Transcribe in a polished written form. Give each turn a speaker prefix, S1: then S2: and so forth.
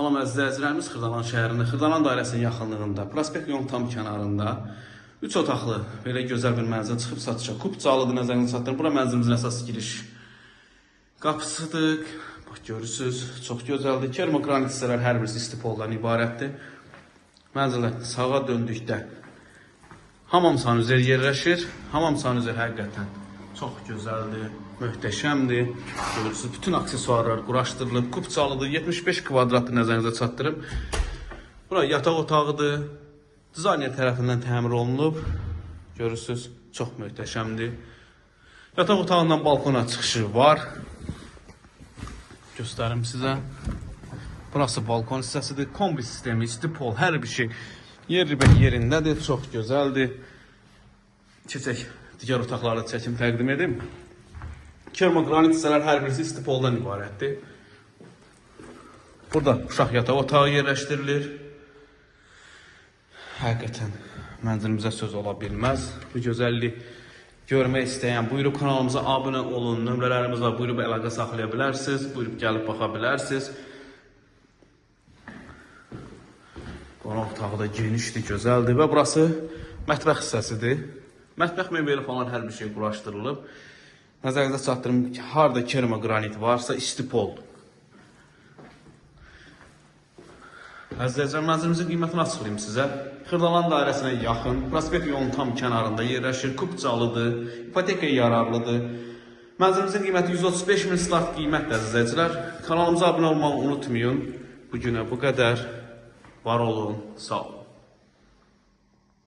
S1: Salam əziz izləyicilərimiz, Xırdalan şəhərində, Xırdalan dairəsinin yaxınlığında, prospekt yolun tam kənarında 3 otaqlı belə gözəl bir mənzil çıxıb satışa. Kupçalıdır, nəzərinizə çatdırın. Bura mənzilimizin əsas giriş qapısıdır. Bax, görürsünüz, çox gözəldir. Kermogranit hissələr hər birisi istipoldan ibarətdir. Mənzilə sağa döndükdə hamam sanüzer yerləşir. Hamam sanüzer həqiqətən çox gözəldir, möhtəşəmdir. Görürsünüz, bütün aksesuarlar quraşdırılıb, kupçalıdır, 75 kvadratlı nəzərinizə çatdırım. Bura yataq otağıdır. Dizayner tərəfindən təmir olunub. Görürsünüz, çox möhtəşəmdir. Yataq otağından balkona çıxışı var. Göstərim sizə. Burası balkon hissəsidir. Kombi sistemi, istipol, hər bir şey yerindədir. Çox gözəldir. Keçək, digər otaqlarda çəkim təqdim edim. Kermogranit hissələr hər birisi istipoldan ibarətdir. Burada uşaq yataq otağı yerləşdirilir. Həqiqətən mənzilimizə söz ola bilməz. Bu gözəlliyi görmək istəyən buyurub kanalımıza abunə olun. Nömrələrimiz var, buyurub əlaqə saxlaya bilərsiniz. Buyurub gəlib baxa bilərsiniz. Qonaq otağı da genişdir, gözəldir və burası mətbəx hissəsidir. Mətbəx mebeli falan hər bir şey quraşdırılıb. Nəzərinizə çatdırım ki, harada kermogranit varsa istipoldur. Əzizlər, mənzilimizin qiymətini açıqlayayım sizə. Xırdalan dairəsinə yaxın, prospekt yolun tam kənarında yerləşir, kupçalıdır, ipotekaya yararlıdır. Mənzilimizin qiyməti 135 min start qiymətdir, əzizlər. Kanalımıza abunə olmağı unutmayın. Bugünə bu qədər. Var olun, sağ olun.